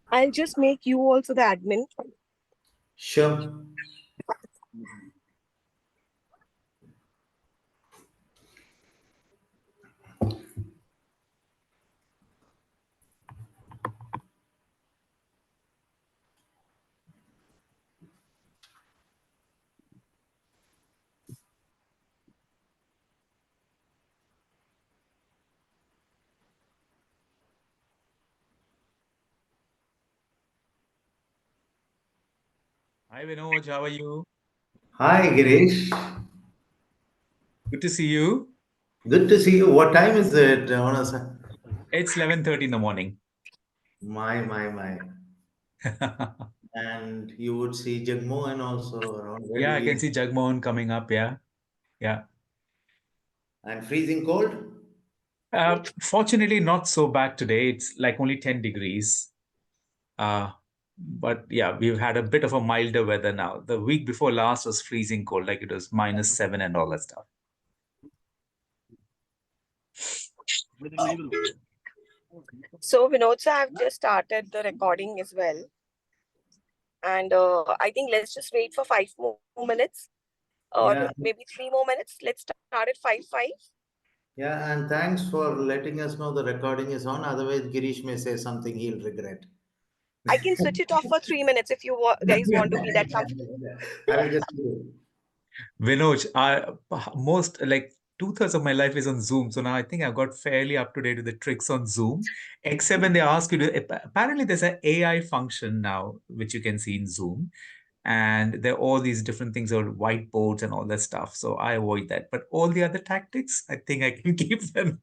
I'll just make you also the admin. Sure. Hi Vinoj, how are you? Hi, Girish. Good to see you. Good to see you. What time is it? It's 11:30 in the morning. My. And you would see Jagmohan also around. Where Yeah, do I can we? see Jagmohan coming up. Yeah. And freezing cold? Fortunately, not so bad today. It's like only 10 degrees. But yeah, we've had a bit of a milder weather now. The week before last was freezing cold, like it was -7 and all that stuff. So, Vinod, sir, I've just started the recording as well. And I think let's just wait for 5 more minutes or Yeah. maybe 3 more minutes. Let's start at 5:05. Yeah, and thanks for letting us know the recording is on. Otherwise, Girish may say something he'll regret. I can switch it off for 3 minutes if you guys want to be that comfortable. I will just do it. Vinoj, most like 2/3 of my life is on Zoom. So now I think I've got fairly up to date with the tricks on Zoom, except when they ask you to, apparently there's an AI function now, which you can see in Zoom. And there are all these different things or whiteboards and all that stuff. So I avoid that. But all the other tactics, I think I can keep them.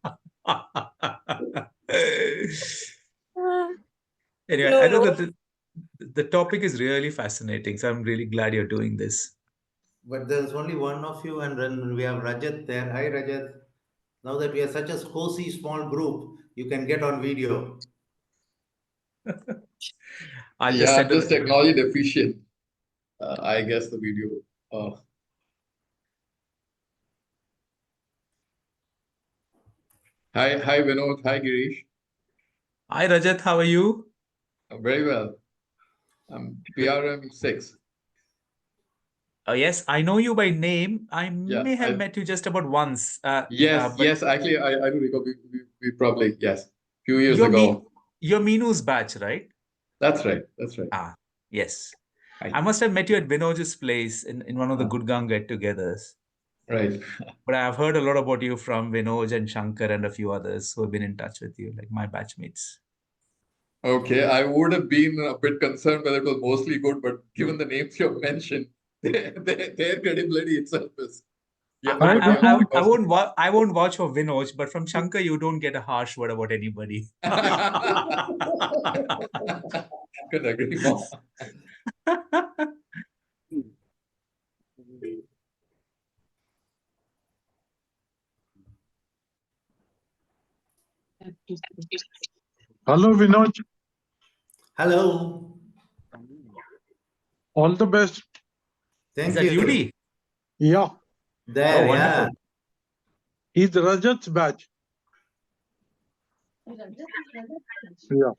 Anyway, I know No. that the topic is really fascinating. So I'm really glad you're doing this. But there's only one of you, and then we have Rajat there. Hi, Rajat. Now that we are such a cozy small group, you can get on video. I'll just Yeah, send I'm just technology deficient. I guess the video. Hi Vinod. Hi Girish. Hi Rajat, how are you? I'm very well. I'm PRM 6. Yes, I know you by name. I Yeah, may have met you just about once. Yes, But actually, I do recall. We probably, yes, few years you're ago. you're Minu's batch, right? That's right. Ah, yes. I- I must have met you at Vinoj's place in one of the Gurgaon get-togethers. Right. But I've heard a lot about you from Vinoj and Shankar and a few others who have been in touch with you, like my batchmates. Okay, I would have been a bit concerned whether it was mostly good, but given the names you have mentioned, their credibility itself is. Yeah, I won't vouch for Vinoj, but from Shankar you don't get a harsh word about anybody. Couldn't agree more. Hello, Vinoj. Hello. All the best. Thank Is that you. UD? Yeah, There, Oh, yeah. wonderful. he's Rajat's batch. Yeah.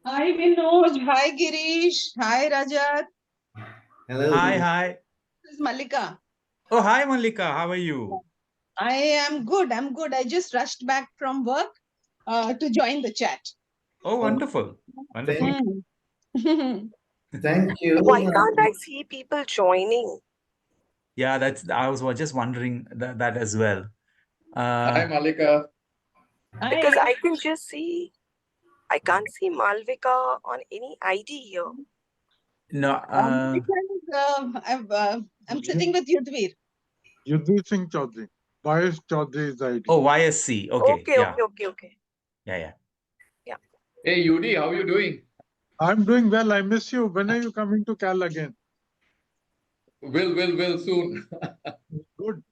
Hi Vinod, hi Girish, hi Rajat. Hello. Hi. This is Malika. Oh, hi, Malika. How are you? I am good. I just rushed back from work to join the chat. Oh, wonderful. Wonderful. Thank you. Why can't I see people joining? Yeah, I was just wondering that as well. Hi, Malika. Because I can just see, I can't see Malvika on any ID here. No. I'm sitting with Yudhvir. Yudhvir Singh Chaudhary. Bias Chaudhary is the ID. Oh, YSC. Okay. Yeah. Okay. Yeah. Hey, Yudi, how are you doing? I'm doing well. I miss you. When are you coming to Cal again? Will soon. Good.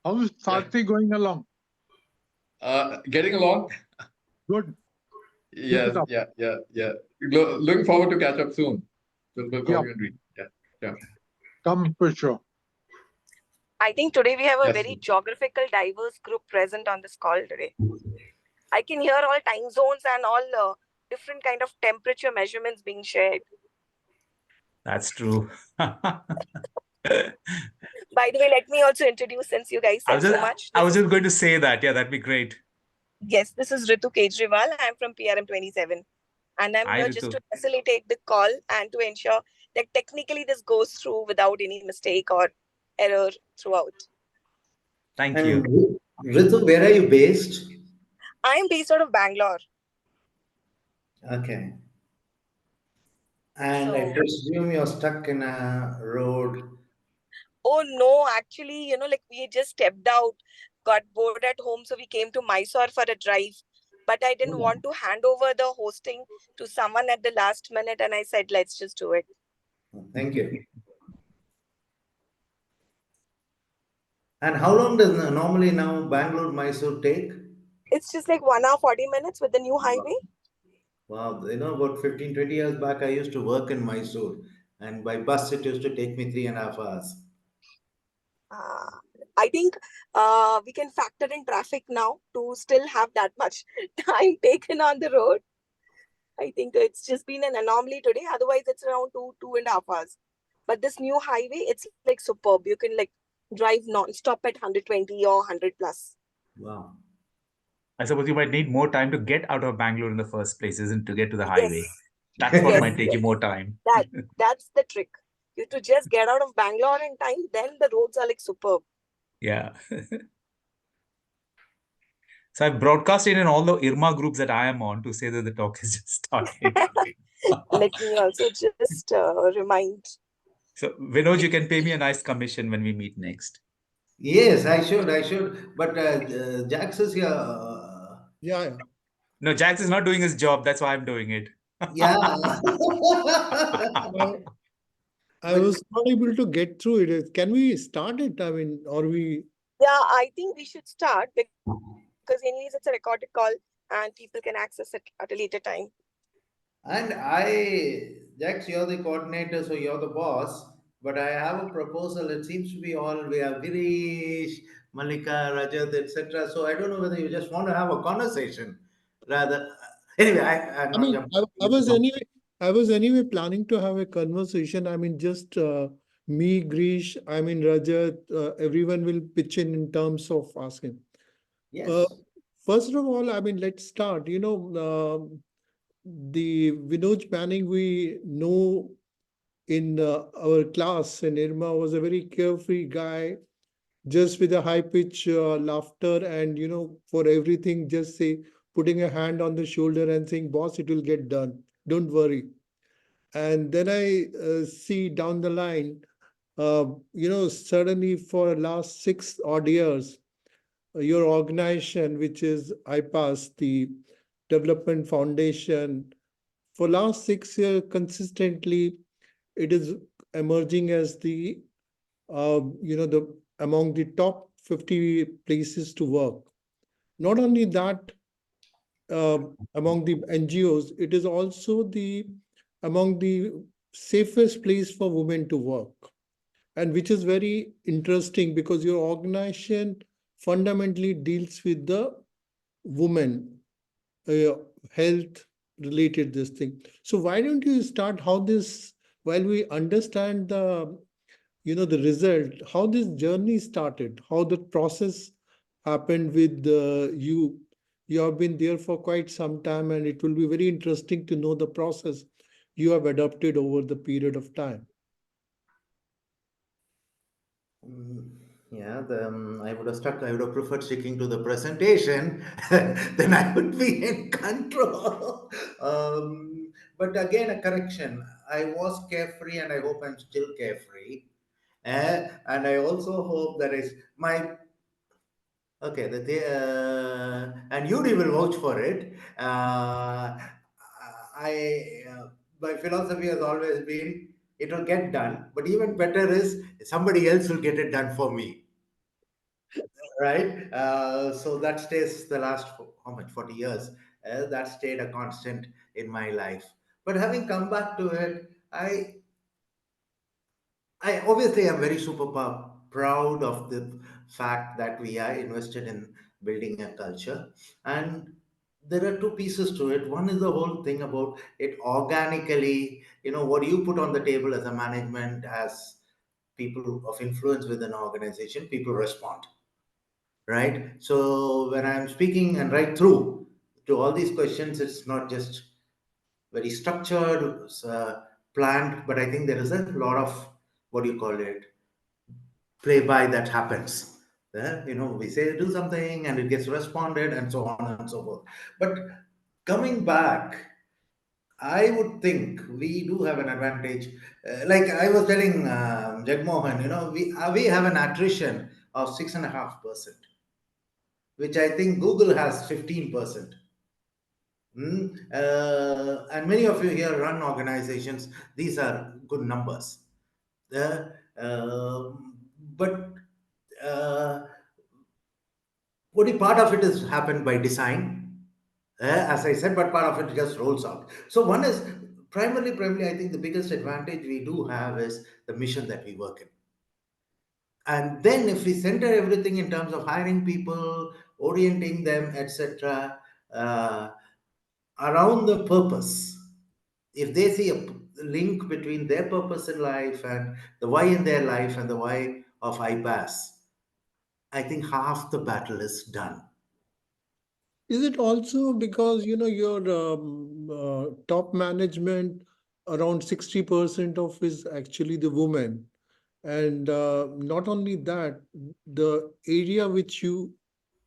How is Sarthi going along? Getting along? Good. Yes, it up. yeah. Looking forward to catch up soon. We'll call Yeah. you and read. Yeah. Come for sure. I think today we have a Yes. very geographical diverse group present on this call today. I can hear all time zones and all different kind of temperature measurements being shared. That's true. By the way, let me also introduce, since you guys said so much. I was just going to say that. Yeah, that'd be great. Yes, this is Ritu Kejriwal. I'm from PRM 27. And I'm Hi, here Ritu. just to facilitate the call and to ensure that technically this goes through without any mistake or error throughout. Thank And you. Ritu, where are you based? I'm based out of Bangalore. Okay. And I presume you're stuck in a road. Oh no, actually, like we just stepped out, got bored at home, so we came to Mysore for a drive. But I didn't want to hand over the hosting to someone at the last minute, and I said, let's just do it. Thank you. And how long does normally now Bangalore Mysore take? It's just like 1 hour 40 minutes with the new highway. Wow, about 15, 20 years back, I used to work in Mysore, and by bus it used to take me 3.5 hours. Uh, I think we can factor in traffic now to still have that much time taken on the road. I think it's just been an anomaly today. Otherwise, it's around 2.5 hours. But this new highway, it's like superb. You can like drive non-stop at 120 or 100 plus. Wow. I suppose you might need more time to get out of Bangalore in the first place, isn't to get to the Yes. highway. That's what Yes, might take you more time. That's the trick. You to just get out of Bangalore in time, then the roads are like superb. Yeah. So I've broadcasted in all the IRMA groups that I am on to say that the talk is just starting. Let me also just remind. So Vinoj, you can pay me a nice commission when we meet next. Yes, I should. But Jax is here. Yeah. No, Jax is not doing his job. That's why I'm doing it. Yeah. I was not able to get through it. Can we start it? I mean, or we? Yeah, I think we should start because anyways it's a recorded call and people can access it at a later time. And Jax, you're the coordinator, so you're the boss. But I have a proposal. It seems to be all we have Girish, Malika, Rajat, etc. So I don't know whether you just want to have a conversation rather. Anyway, I'm I not mean, jumping. I was anyway planning to have a conversation. I mean, just me, Grish, I mean, Rajat, everyone will pitch in terms of asking. Yes. First of all, I mean, let's start. The Vinoj Manning we know in our class in IRMA was a very carefree guy, just with a high pitch laughter, and for everything, just say putting a hand on the shoulder and saying, "Boss, it will get done. Don't worry." And then I see down the line, suddenly for last 6 odd years, your organization, which is IPAS, the Development Foundation, for last 6 years consistently, it is emerging as the among the top 50 places to work. Not only that, among the NGOs, it is also the among the safest place for women to work, and which is very interesting because your organization fundamentally deals with the woman, uh, health related this thing. So why don't you start how this, while we understand the result, how this journey started, how the process happened with you have been there for quite some time, and it will be very interesting to know the process you have adopted over the period of time. Mm, Yeah, I would have stuck. I would have preferred sticking to the presentation. Then I would be in control. But again, a correction. I was carefree, and I hope I'm still carefree. And I also hope that is my okay. And you will vouch for it. I My philosophy has always been it will get done, but even better is somebody else will get it done for me. right? So that stays the last how much 40 years. That stayed a constant in my life. But having come back to it, I obviously am very super proud of the fact that we are invested in building a culture. And there are two pieces to it. One is the whole thing about it organically, what you put on the table as a management, as people of influence within an organization, people respond, right? So when I'm speaking and right through to all these questions, it's not just very structured, planned, but I think there is a lot of, what do you call it, play by that happens. We say do something and it gets responded and so on and so forth. But coming back, I would think we do have an advantage. Like I was telling Jagmohan, we have an attrition of 6.5%, which I think Google has 15%. And many of you here run organizations. These are good numbers. Uh, but uh, only part of it is happened by design, as I said, but part of it just rolls out. So one is primarily, I think the biggest advantage we do have is the mission that we work in. And then if we center everything in terms of hiring people, orienting them, etc., uh, around the purpose, if they see a link between their purpose in life and the why in their life and the why of IPAS, I think half the battle is done. Is it also because your top management, around 60% of is actually the women, and not only that, the area which you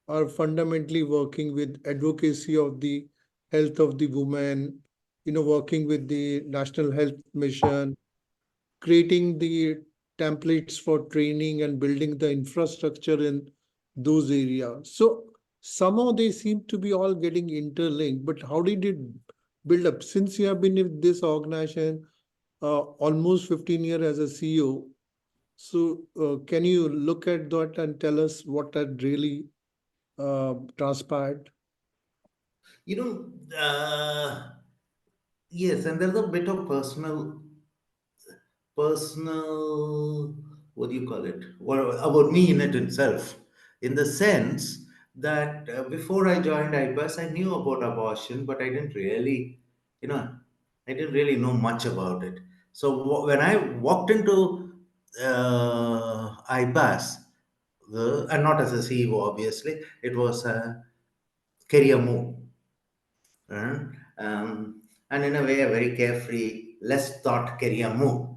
are fundamentally working with, advocacy of the health of the woman, working with the National Health Mission, creating the templates for training and building the infrastructure in those areas. So somehow they seem to be all getting interlinked. But how did it build up? Since you have been in this organization almost 15 years as a CEO, so can you look at that and tell us what had really transpired? You know, yes, and there's a bit of personal, what do you call it? Well, about me in it itself, in the sense that before I joined IBUS, I knew about abortion, but you know, I didn't really know much about it. So when I walked into IBUS, and not as a CEO, obviously, it was a career move. uh, and in a way, a very carefree, less thought career move.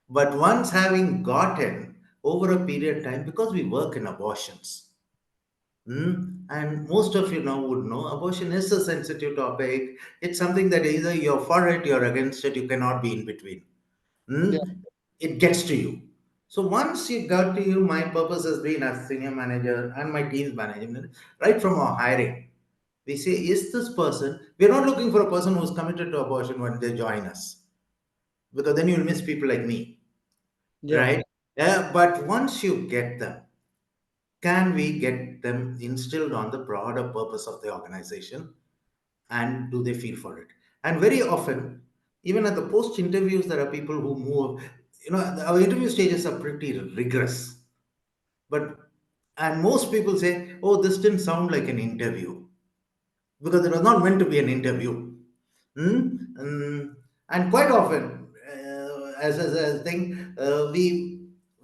But once having gotten over a period of time, because we work in abortions, and most of you now would know abortion is a sensitive topic. It's something that either you're for it, you're against it, you cannot be in between. Yeah. It gets to you. So once it got to you, my purpose has been as senior manager and my team's management, right from our hiring. We say, is this person, we're not looking for a person who's committed to abortion when they join us, because then you'll miss people like me, Yeah. right? Yeah, but once you get them, can we get them instilled on the broader purpose of the organization, and do they feel for it? And very often, even at the post interviews, there are people who move, our interview stages are pretty rigorous, but and most people say, oh, this didn't sound like an interview, because it was not meant to be an interview. Hmm? And quite often, as a thing,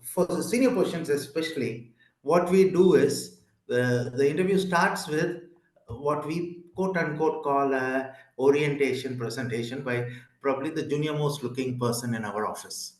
for the senior positions especially, what we do is the interview starts with what we quote unquote call a orientation presentation by probably the junior most looking person in our office.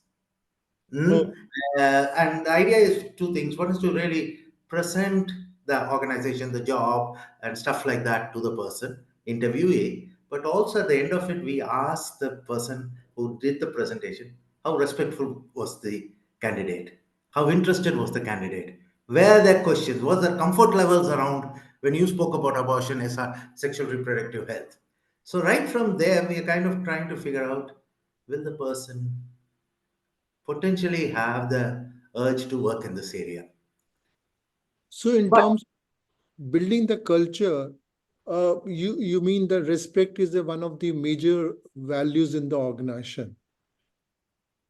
Oh, Mm. And the idea is two things. One is to really present the organization, the job, and stuff like that to the person, interviewee. But also at the end of it, we ask the person who did the presentation how respectful was the candidate, how interested was the candidate, where their questions, what their comfort levels around when you spoke about abortion as a sexual reproductive health. So right from there, we are kind of trying to figure out, will the person potentially have the urge to work in this area. So in But terms of building the culture, you mean that respect is one of the major values in the organization.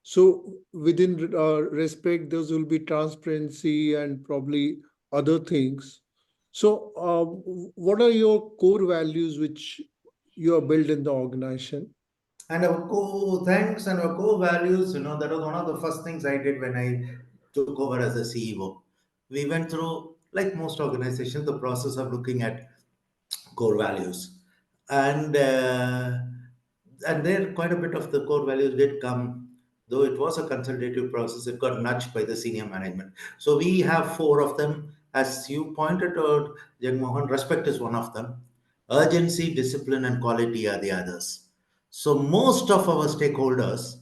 So within respect, there will be transparency and probably other things. So what are your core values which you are built in the organization? And our core thanks and our core values, that was one of the first things I did when I took over as a CEO. We went through, like most organizations, the process of looking at core values, and there quite a bit of the core values did come. Though it was a consultative process, it got nudged by the senior management. So we have four of them, as you pointed out, Jagmohan. Respect is one of them. Urgency, discipline, and quality are the others. So most of our stakeholders,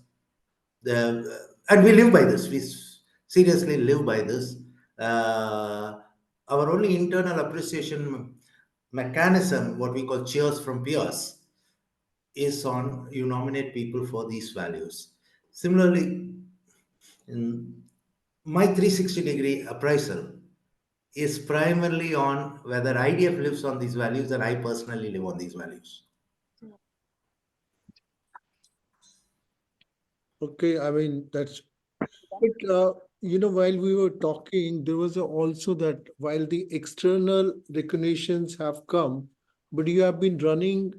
and we live by this. We seriously live by this. Uh, our only internal appreciation mechanism, what we call cheers from peers, is on you nominate people for these values. Similarly, in my 360-degree appraisal is primarily on whether IDF lives on these values and I personally live on these values. Okay, I mean that's. But while we were talking, there was also that while the external recognitions have come, but you have been running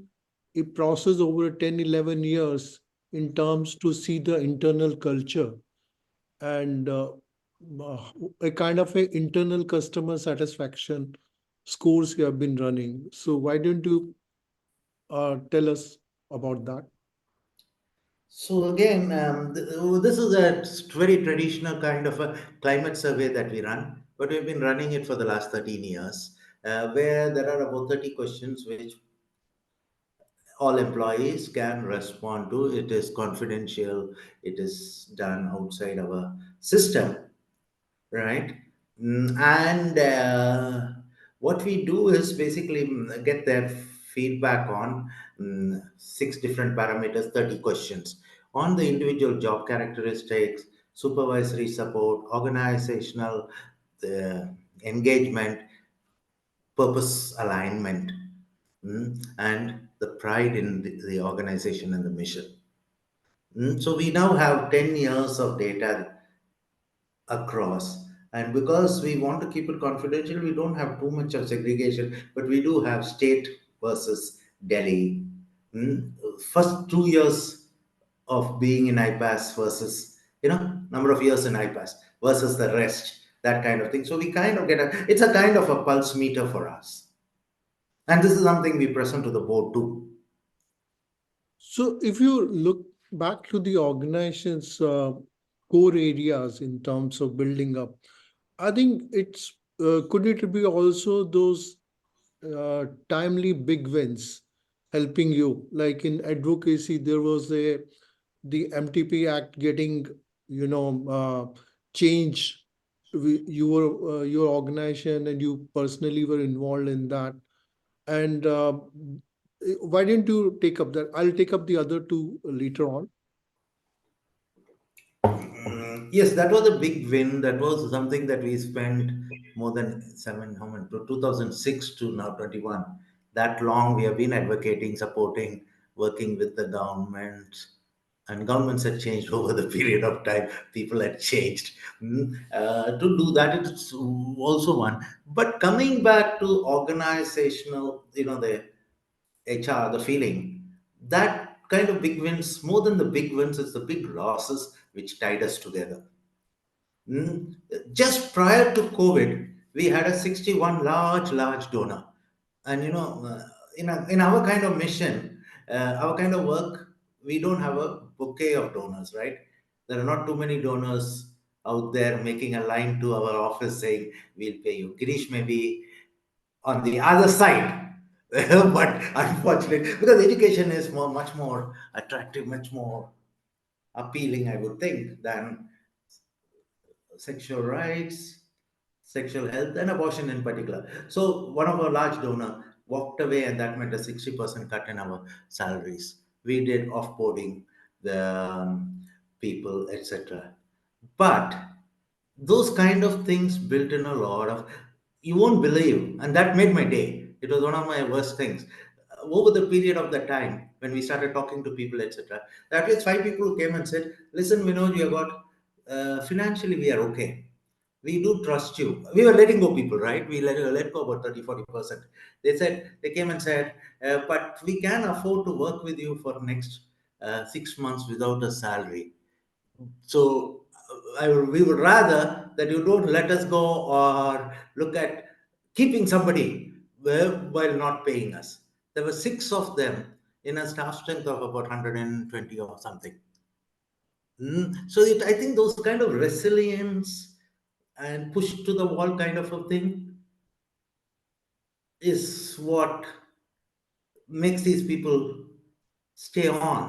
a process over 10, 11 years in terms to see the internal culture and a kind of a internal customer satisfaction scores you have been running. So why don't you tell us about that? So again, this is a very traditional kind of a climate survey that we run, but we've been running it for the last 13 years, where there are about 30 questions which all employees can respond to. It is confidential. It is done outside our system, right? And what we do is basically get their feedback on six different parameters, 30 questions on the individual job characteristics, supervisory support, organizational uh, engagement, purpose alignment, and the pride in the organization and the mission. So we now have 10 years of data across. And because we want to keep it confidential, we don't have too much of segregation, but we do have state versus Delhi. Mm, First 2 years of being in IPAS versus, number of years in IPAS versus the rest, that kind of thing. So we kind of it's a kind of a pulse meter for us. And this is something we present to the board too. So if you look back to the organization's core areas in terms of building up, I think it's could it be also those timely big wins helping you? Like in advocacy, there was the MTP Act getting changed. You were your organization and you personally were involved in that. And why didn't you take up that? I'll take up the other two later on. Yes, that was a big win. That was something that we spent more than how many, 2006 to now 21. That long we have been advocating, supporting, working with the government. And governments had changed over the period of time. People had changed. To do that, it's also one. But coming back to organizational, the HR, the feeling, that kind of big wins, more than the big wins, it's the big losses which tied us together. Mm, Just prior to COVID, we had a 61 large donor. And in our kind of mission, our kind of work, we don't have a bouquet of donors, right? There are not too many donors out there making a line to our office saying, we'll pay you. Girish may be on the other side. But unfortunately, because education is much more attractive, much more appealing, I would think, than sexual rights, sexual health, and abortion in particular. So one of our large donor walked away, and that meant a 60% cut in our salaries. We did offboarding the people, etc. But those kind of things built in a lot of You won't believe, and that made my day. It was one of my worst things. Over the period of the time when we started talking to people, etc., at least five people who came and said, "Listen, Vinod, you got financially we are okay. We do trust you." We were letting go people, right? We let go about 30-40%. They came and said, "But we can afford to work with you for next 6 months without a salary. So we would rather that you don't let us go or look at keeping somebody while not paying us." There were six of them in a staff strength of about 120 or something. I think those kind of resilience and push to the wall kind of a thing is what makes these people stay on.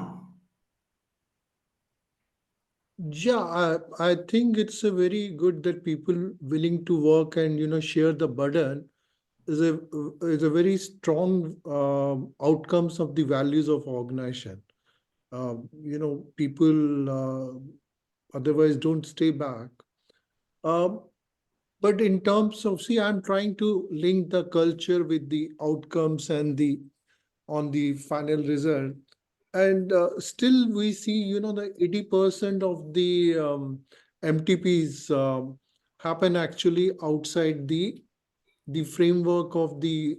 Yeah, I think it's a very good that people willing to work and share the burden is a very strong outcomes of the values of organization. People otherwise don't stay back. Um, but in terms of, see, I'm trying to link the culture with the outcomes and the on the final result. And still we see, the 80% of the MTPs happen actually outside the framework of the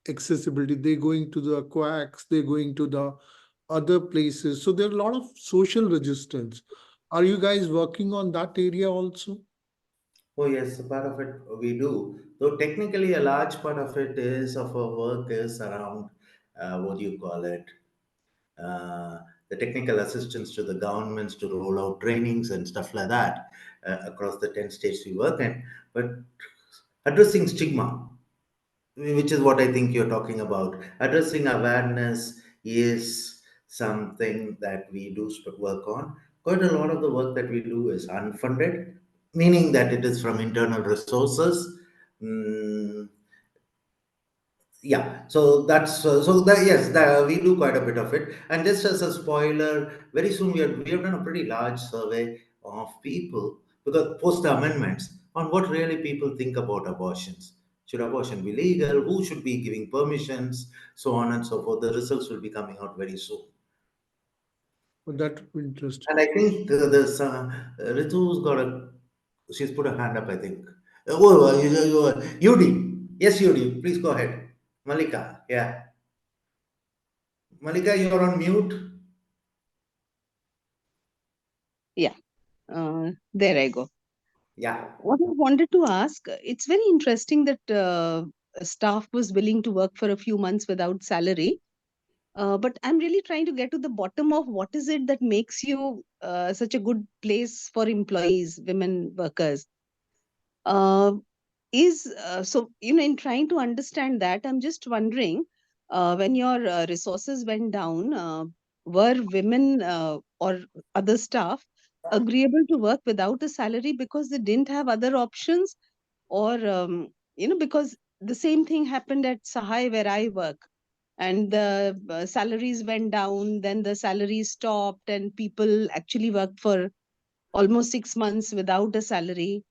accessibility. They're going to the quacks, they're going to the other places. So there are a lot of social resistance. Are you guys working on that area also? Oh yes, a part of it we do. Though technically a large part of it is of our work is around what do you call it? The technical assistance to the governments to roll out trainings and stuff like that across the 10 states we work in. But addressing stigma, which is what I think you're talking about. Addressing awareness is something that we do work on. Quite a lot of the work that we do is unfunded, meaning that it is from internal resources. Mm, yeah, so that's so that yes, we do quite a bit of it. And just as a spoiler, very soon we have done a pretty large survey of people because post the amendments on what really people think about abortions. Should abortion be legal? Who should be giving permissions? So on and so forth. The results will be coming out very soon. Well, that's interesting. And I think there's Ritu's got a she's put her hand up. I think. Yudi, yes, Yudi, please go ahead. Malika, yeah. Malika, you're on mute. Yeah, there I go. Yeah. What I wanted to ask, it's very interesting that staff was willing to work for a few months without salary. But I'm really trying to get to the bottom of what is it that makes you such a good place for employees, women workers. Uh, is so in trying to understand that, I'm just wondering, when your resources went down, were women or other staff agreeable to work without a salary because they didn't have other options, or because the same thing happened at Sahai where I work, and the salaries went down, then the salaries stopped, and people actually worked for almost 6 months without a salary.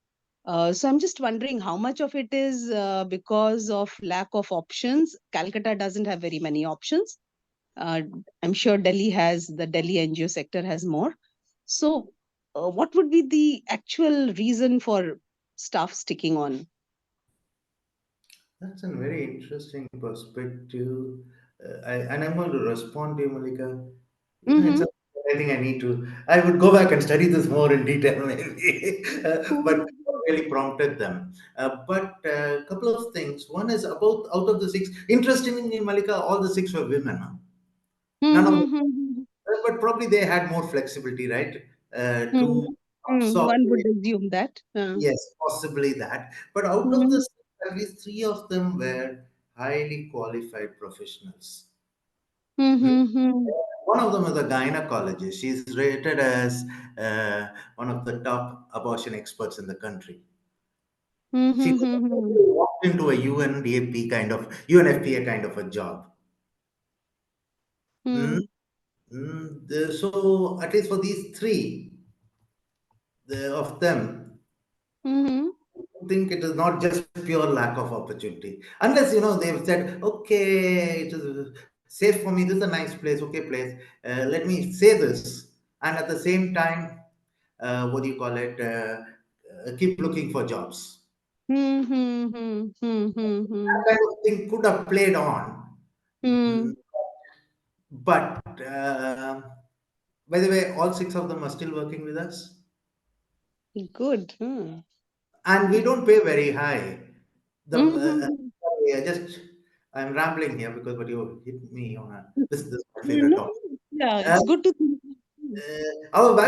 So I'm just wondering how much of it is because of lack of options. Calcutta doesn't have very many options. Uh, I'm sure the Delhi NGO sector has more. So, what would be the actual reason for staff sticking on? That's a very interesting perspective. And I'm going to respond to you, Malika. It's Mm-hmm. a, I think I need to, I would go back and study this more in detail, maybe. But what really prompted them. But a couple of things. One is about out of the six, interestingly, Malika, all the six were women. Huh? None of them, Mm-hmm. but probably they had more flexibility, right? To absorb. One would assume that. Yes, possibly that. But out of the Mm-hmm. six, at least three of them were highly qualified professionals. Hmm? Mm-hmm. One of them is a gynecologist. She's rated as one of the top abortion experts in the country. She Mm-hmm. walked into a UNDAP kind of UNFPA kind of a job. Hmm? So at least for these three of them, Mm-hmm. think it is not just pure lack of opportunity. Unless, they've said, okay, it is safe for me, this is a nice place, okay place. Let me say this. And at the same time, what do you call it? Keep looking for jobs. Hmm, hmm, hmm, hmm, hmm, hmm, That kind of thing could have played on. hmm. But by the way, all six of them are still working with us, Good. Hmm. and we don't pay very high. The Hmm, hmm, hmm. sorry, I'm rambling here because but you hit me on this is my favorite No, topic. yeah, Uh, it's good to think. our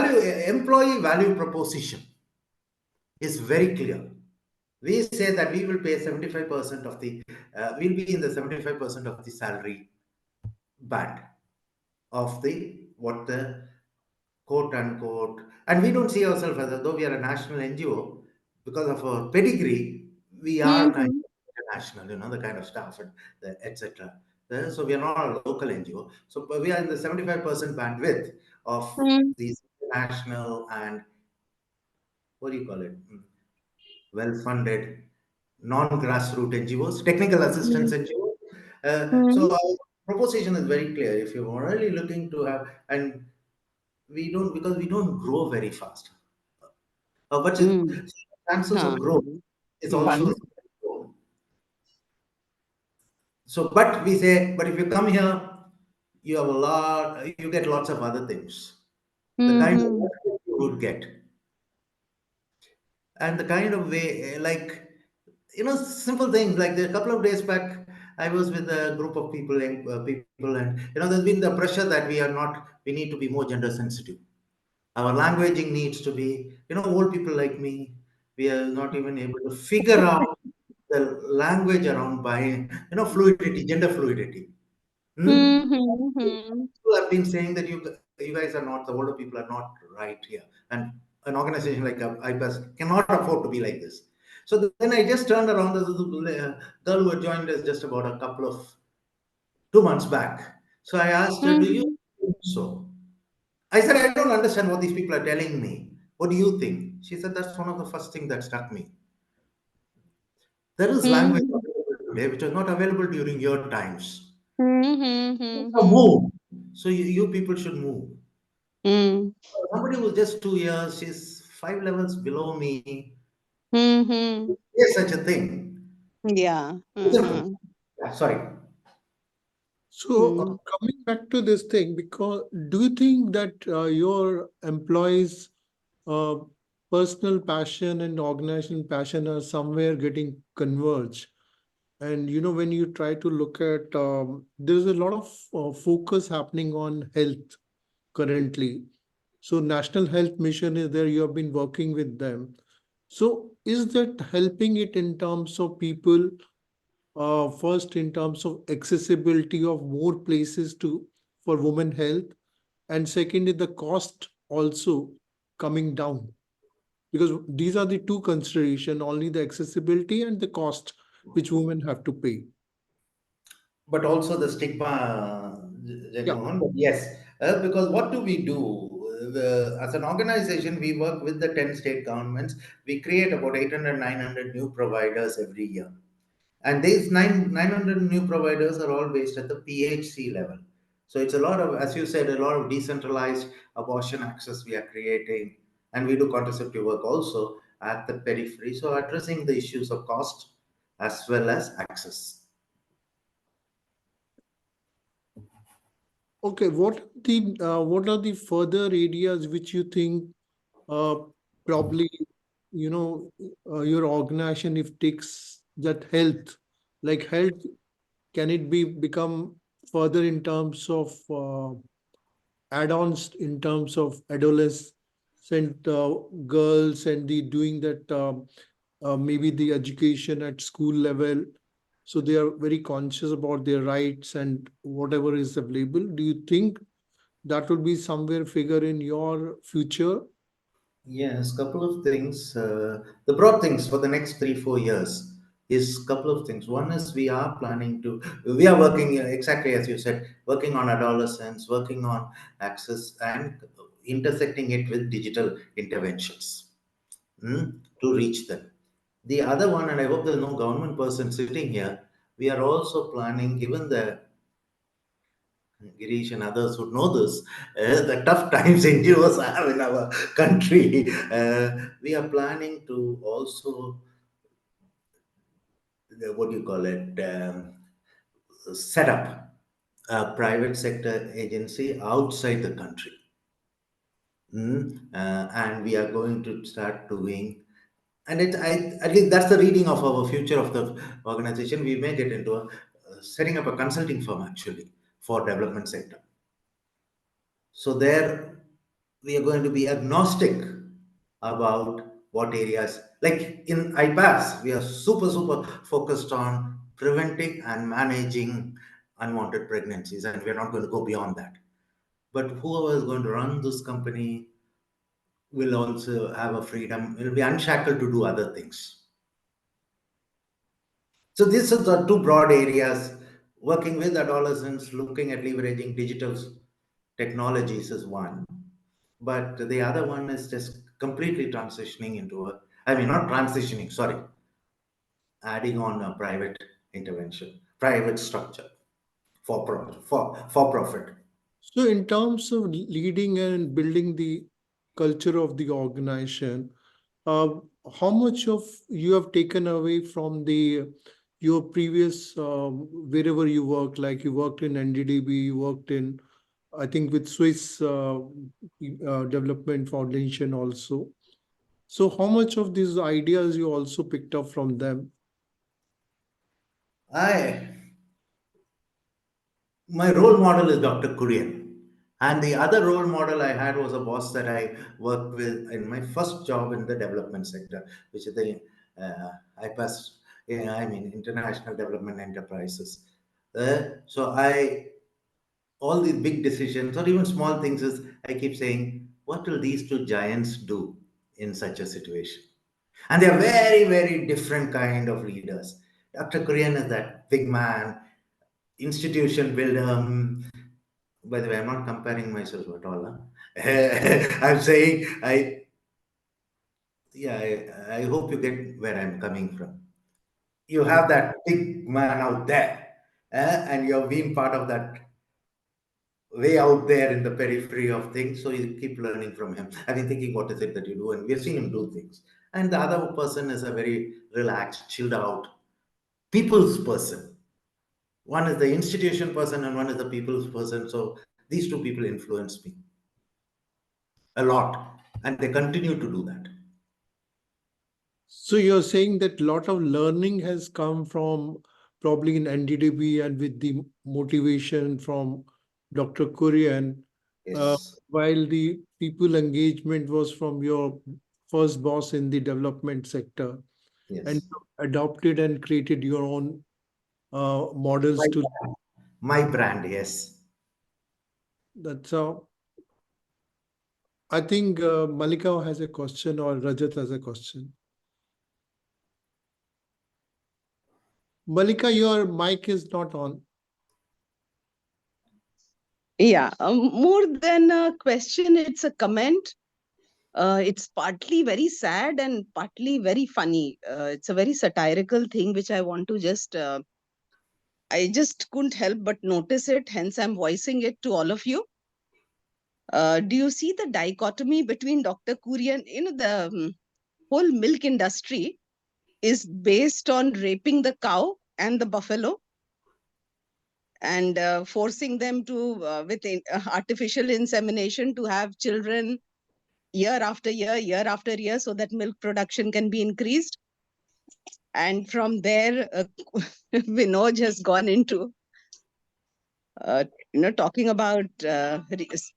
employee value proposition is very clear. We say that we will pay 75% of the we'll be in the 75% of the salary band of the what the quote unquote, and we don't see ourselves as though we are a national NGO because of our pedigree. We Hmm, are kind hmm, of international, the kind of staff and the etc. So we are not a local NGO. So but we are in the 75% bandwidth of hmm, these national and what do you call it? Well-funded, non-grassroots NGOs, technical assistance hmm, NGOs. hmm, So our proposition is very clear. If you're really looking to have, and we don't because we don't grow very fast. But hmm. chances Huh. of growth is Hmm. also low. So, but we say, but if you come here, you have a lot, you get lots of other things. The Hmm, kind of hmm, work you would get, and the kind of way, like simple things. Like a couple of days back, I was with a group of people, and there's been the pressure that we need to be more gender sensitive. Our languaging needs to be, old people like me, we are not even able to figure out the language around buying, fluidity, gender fluidity. Hmm? hmm, hmm, hmm. People have been saying that you guys are not, the older people are not right here. And an organization like IPAS cannot afford to be like this. So then I just turned around, this is the girl who had joined us just about a couple of 2 months back. So I asked her, do you Hmm, think so? I said, I don't understand what these people are telling me. What do you think? She said, that's one of the first things that struck me. There is language hmm, available today which was not available during your times. hmm, hmm, hmm, So hmm. move. So you people should move. Hmm, Somebody who's just 2 years, she's 5 levels below me. hmm, hmm. There's such a thing. Yeah. Simple. Uh-huh. Yeah, sorry. So, Hmm. coming back to this thing, because do you think that your employees' uh, personal passion and organizational passion are somewhere getting converged? And when you try to look at, there's a lot of focus happening on health currently. So, National Health Mission is there. You have been working with them. So, is that helping it in terms of people? First, in terms of accessibility of more places to for women health, and second is the cost also coming down, because these are the two consideration, only the accessibility and the cost which women have to pay. But also the stigma, Yeah. Jagmohan. But yes, because what do we do? As an organization, we work with the 10 state governments. We create about 800, 900 new providers every year. And these 900 new providers are all based at the PHC level. So it's a lot of, as you said, a lot of decentralized abortion access we are creating. And we do contraceptive work also at the periphery. So addressing the issues of cost as well as access. Okay, what are the further areas which you think uh, probably your organization, if takes that health, like health, can it be become further in terms of add-ons, in terms of adolescent girls and the doing that, maybe the education at school level, so they are very conscious about their rights and whatever is available? Do you think that would be somewhere figure in your future? Yes, couple of things. The broad things for the next 3, 4 years is couple of things. One is we are working exactly as you said, working on adolescence, working on access and intersecting it with digital interventions to reach them. The other one, and I hope there's no government person sitting here, we are also planning, given the Girish and others would know this, the tough times NGOs have in our country. We are planning to also, what do you call it, set up a private sector agency outside the country. And we are going to start doing, and at least that's the reading of our future of the organization. We may get into setting up a consulting firm actually for development sector. So there we are going to be agnostic about what areas. Like in IPAS, we are super focused on preventing and managing unwanted pregnancies, and we are not going to go beyond that. But whoever is going to run this company will also have a freedom, will be unshackled to do other things. So these are the two broad areas. Working with adolescents, looking at leveraging digital technologies is one. But the other one is just completely transitioning into a, I mean, not transitioning, sorry, adding on a private intervention, private structure for profit. So, in terms of leading and building the culture of the organization, uh, how much of you have taken away from the your previous wherever you worked, like you worked in NDDB, you worked in, I think, with Swiss Development Foundation also. So, how much of these ideas you also picked up from them? I My role model is Dr. Kurian. And the other role model I had was a boss that I worked with in my first job in the development sector, which is the IPAS, I mean, International Development Enterprises. So all these big decisions or even small things is, I keep saying, what will these two giants do in such a situation? And they're very different kind of leaders. Dr. Kurian is that big man, institution builder. By the way, I'm not comparing myself at all. Huh? I'm saying yeah, I hope you get where I'm coming from. You have that big man out there, and you're being part of that way out there in the periphery of things. So you keep learning from him. I've been thinking, what is it that you do? And we've seen him do things. And the other person is a very relaxed, chilled out, people's person. One is the institution person, and one is the people's person. So these two people influence me a lot, and they continue to do that. So you're saying that a lot of learning has come from probably in NDDB and with the motivation from Dr. Kurian, uh, Yes, while the people engagement was from your first boss in the development sector, and yes. you adopted and created your own models My to. brand, my brand, yes. That's how I think Malika has a question or Rajat has a question. Malika, your mic is not on. Yeah, more than a question, it's a comment. It's partly very sad and partly very funny. It's a very satirical thing which I just couldn't help but notice it. Hence, I'm voicing it to all of you. Do you see the dichotomy between Dr. Kurian? The whole milk industry is based on raping the cow and the buffalo and forcing them to, artificial insemination, to have children year after year, so that milk production can be increased. And from there, Vinod has gone into, uh, talking about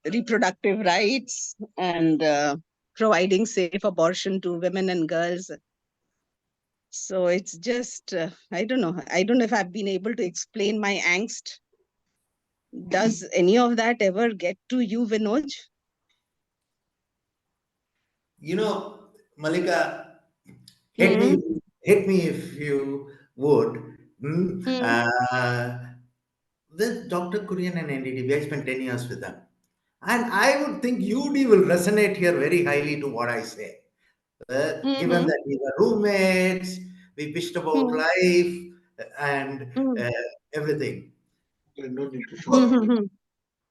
reproductive rights and providing safe abortion to women and girls. So it's just, I don't know. I don't know if I've been able to explain my angst. Does any of that ever get to you, Vinod? You know, Malika, hit me, Hmm. hit me if you would. Hmm. With Dr. Kurian and NDDB, I spent 10 years with them. And I would think UD will resonate here very highly to what I say. Given Mm-hmm. that we were roommates, we wished about life and Mm-hmm. uh, everything. No need to show. Both, Mm-hmm.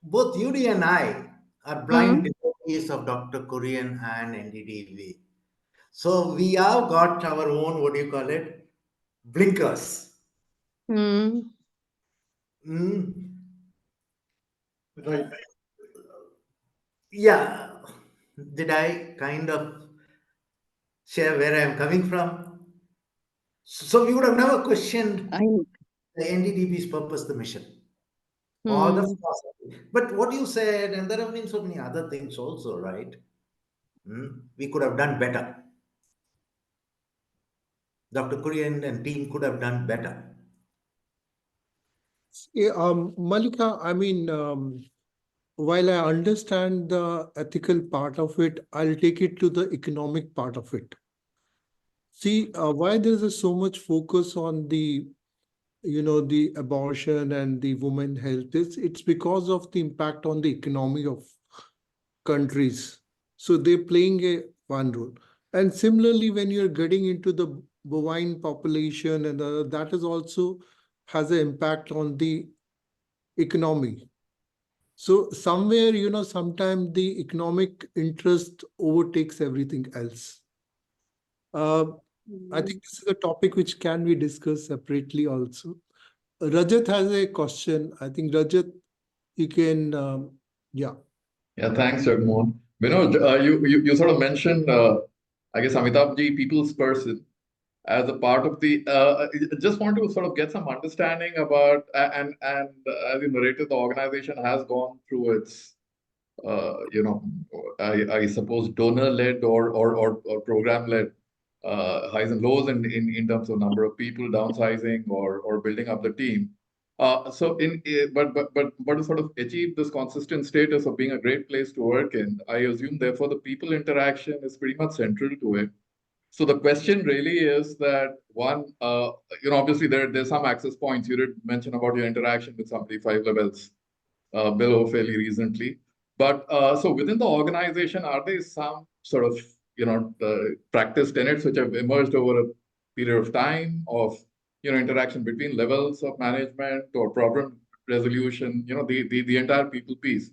both Yuri and I are blind Mm-hmm. devotees of Dr. Kurian and NDDV. So we have got our own, what do you call it? Blinkers. Mm-hmm. Mm, Right. yeah. Did I kind of share where I am coming from? So we would have never questioned I. the NDDB's purpose, the mission, or the Hmm. philosophy. But what you said, and there have been so many other things also, right? We could have done better. Dr. Kurian and team could have done better. Yeah, Malika, I mean, while I understand the ethical part of it, I'll take it to the economic part of it. See, why there is so much focus on the abortion and the women health, it's because of the impact on the economy of countries. So they're playing a one role. And similarly, when you're getting into the bovine population and that is also has an impact on the economy. So somewhere, sometimes the economic interest overtakes everything else. Uh, I think this is a topic which can be discussed separately also. Rajat has a question. I think Rajat, you can, yeah. Yeah, thanks, Jagmohan. Vinod, you sort of mentioned, I guess, Amitabh Ji, people's person, as a part of the. I just want to sort of get some understanding about, and as you narrated, the organization has gone through its, you know, I suppose donor-led or program-led highs and lows in terms of number of people downsizing or building up the team. So but to sort of achieve this consistent status of being a great place to work in, I assume therefore the people interaction is pretty much central to it. So the question really is that one, obviously there's some access points. You did mention about your interaction with somebody 5 levels below fairly recently. But so within the organization, are there some sort of practice tenets which have emerged over a period of time of interaction between levels of management or problem resolution? The entire people piece,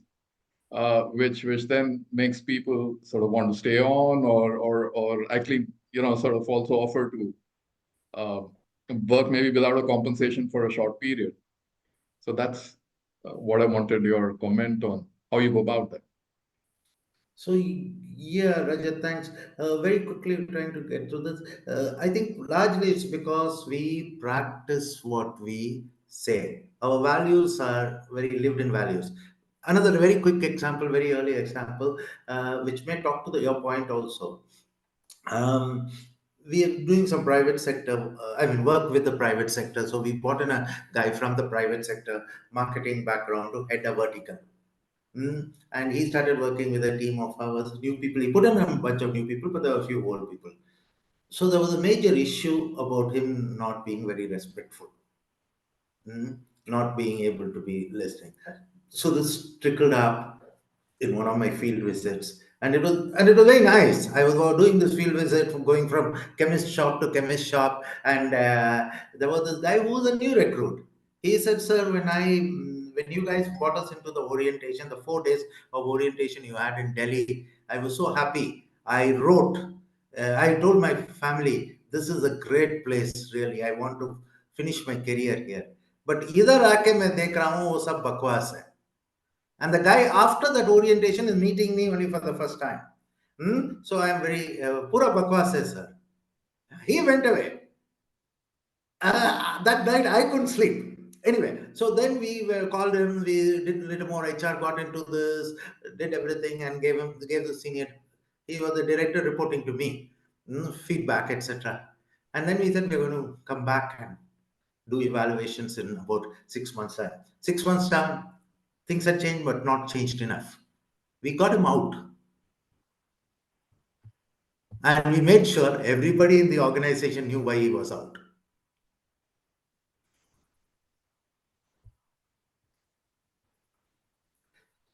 which then makes people sort of want to stay on or actually sort of also offer to uh, work maybe without a compensation for a short period. So that's what I wanted your comment on how you go about that. So yeah, Rajat, thanks. Very quickly trying to get to this. I think largely it's because we practice what we say. Our values are very lived-in values. Another very quick example, very early example, which may talk to your point also. Um, we are doing some private sector. I mean, work with the private sector. So we brought in a guy from the private sector marketing background to head a vertical. And he started working with a team of ours, new people. He put in a bunch of new people, but there were a few old people. So there was a major issue about him not being very respectful, not being able to be listening. So this trickled up in one of my field visits, and it was very nice. I was doing this field visit, going from chemist shop to chemist shop, and there was this guy who was a new recruit. He said, "Sir, when you guys brought us into the orientation, the 4 days of orientation you had in Delhi, I was so happy. I told my family, this is a great place. Really, I want to finish my career here. But इधर आके मैं देख रहा हूँ वो सब बकवास है." And the guy after that orientation is meeting me only for the first time. So I am very pura bakwas hai, sir. He went away. That night I couldn't sleep. Anyway, so then we were called him. We did a little more HR, got into this, did everything, and gave the senior. He was the director reporting to me, feedback, etc. And then we said we're going to come back and do evaluations in about 6 months time. 6 months time, things had changed, but not changed enough. We got him out, and we made sure everybody in the organization knew why he was out.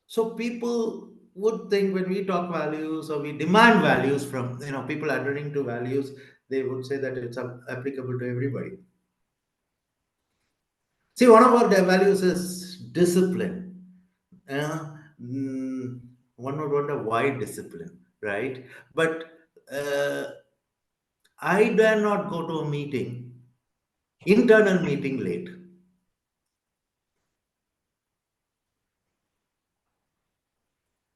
So people would think when we talk values or we demand values from, people adhering to values, they would say that it's applicable to everybody. See, one of our values is discipline. Uh, mm, One would wonder why discipline, right? But uh, I dare not go to a meeting, internal meeting late.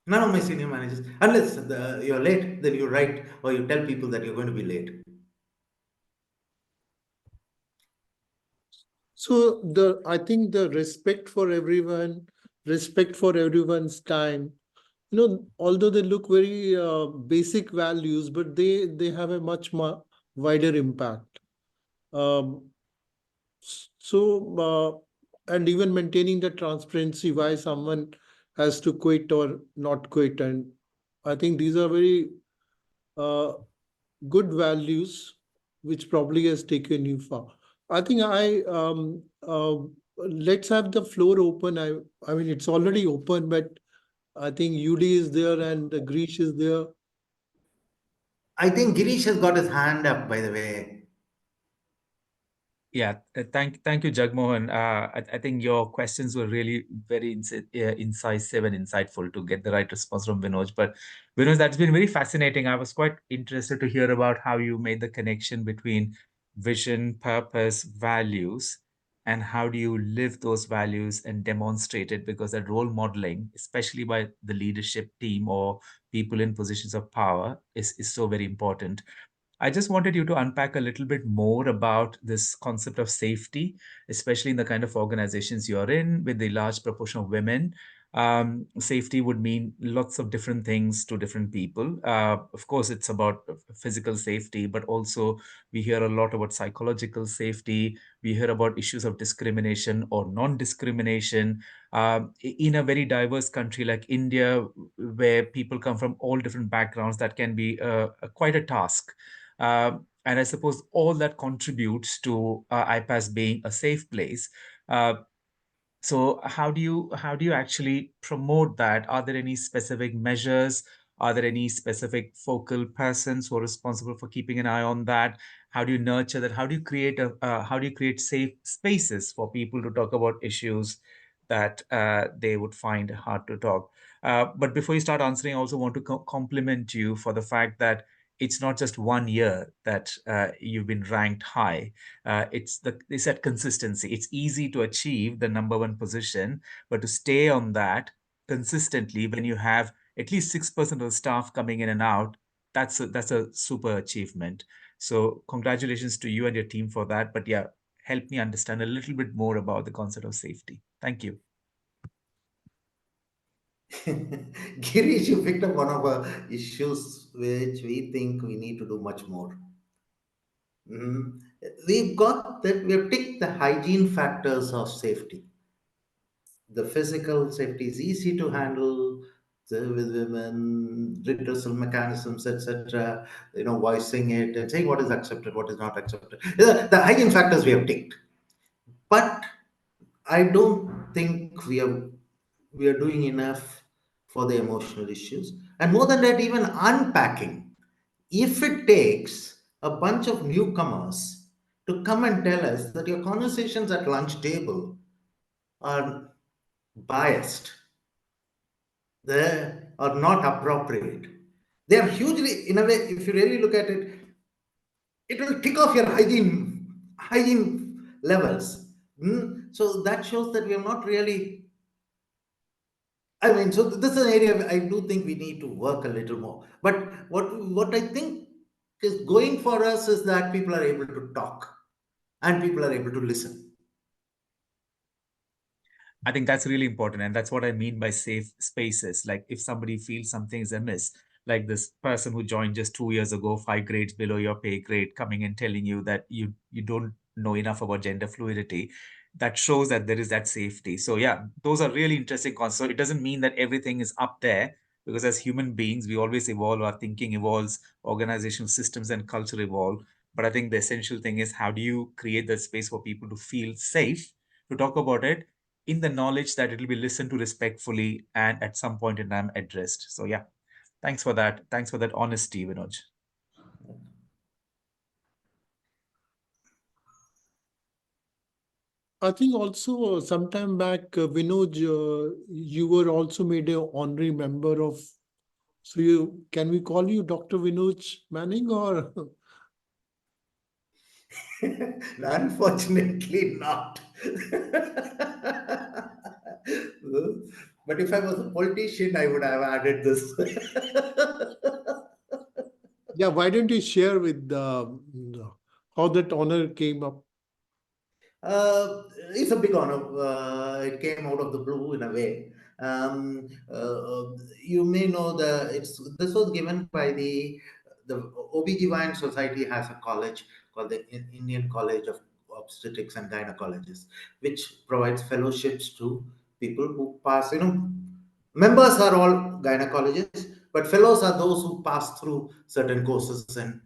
None of my senior managers, unless you're late, then you write or you tell people that you're going to be late. So I think the respect for everyone, respect for everyone's time, although they look very basic values, but they have a much wider impact. Um, and even maintaining the transparency why someone has to quit or not quit, and I think these are very uh, good values which probably has taken you far. I think let's have the floor open. I mean it's already open, but I think Yudi is there and Grish is there. I think Girish has got his hand up, by the way. Yeah, thank you, Jagmohan. I think your questions were really very incisive and insightful to get the right response from Vinoj. But Vinoj, that's been very fascinating. I was quite interested to hear about how you made the connection between vision, purpose, values, and how do you live those values and demonstrate it, because that role modeling, especially by the leadership team or people in positions of power, is so very important. I just wanted you to unpack a little bit more about this concept of safety, especially in the kind of organizations you're in with the large proportion of women. Safety would mean lots of different things to different people. Of course, it's about physical safety, but also we hear a lot about psychological safety. We hear about issues of discrimination or non-discrimination. In a very diverse country like India, where people come from all different backgrounds, that can be quite a task. And I suppose all that contributes to IPAS being a safe place. Uh, so how do you actually promote that? Are there any specific measures? Are there any specific focal persons who are responsible for keeping an eye on that? How do you nurture that? How do you create safe spaces for people to talk about issues that they would find hard to talk? But before you start answering, I also want to compliment you for the fact that it's not just 1 year that you've been ranked high. It's that consistency. It's easy to achieve the number one position, but to stay on that consistently when you have at least 6% of the staff coming in and out, that's a super achievement. So congratulations to you and your team for that. But yeah, help me understand a little bit more about the concept of safety. Thank you. Girish, you picked up one of our issues which we think we need to do much more. Mhm. We've ticked the hygiene factors of safety. The physical safety is easy to handle, with women, redressal mechanisms, etc. Voicing it and saying what is accepted, what is not accepted. The hygiene factors we have ticked, but I don't think we are doing enough for the emotional issues, and more than that, even unpacking. If it takes a bunch of newcomers to come and tell us that your conversations at lunch table are biased, they are not appropriate, they are hugely, in a way, if you really look at it, it will tick off your hygiene levels. So that shows that we are not really. I mean, so this is an area I do think we need to work a little more. But what I think is going for us is that people are able to talk and people are able to listen. I think that's really important. And that's what I mean by safe spaces. Like if somebody feels something is amiss, like this person who joined just 2 years ago, 5 grades below your pay grade, coming and telling you that you don't know enough about gender fluidity, that shows that there is that safety. So yeah, those are really interesting concepts. So it doesn't mean that everything is up there, because as human beings, we always evolve, our thinking evolves, organizational systems and culture evolve. But I think the essential thing is how do you create that space for people to feel safe to talk about it, in the knowledge that it'll be listened to respectfully and at some point in time addressed. So yeah, thanks for that. Thanks for that honesty, Vinoj. I think also sometime back, Vinod, you were also made an honorary member of. So you can we call you Dr. Vinoj Manning or? Unfortunately, not. But if I was a politician, I would have added this. Yeah, why don't you share with how that honor came up? It's a big honor. It came out of the blue in a way. You may know this was given by the OBGYN Society has a college called the Indian College of Obstetrics and Gynecologists, which provides fellowships to people who pass. Members are all gynecologists, but fellows are those who pass through certain courses and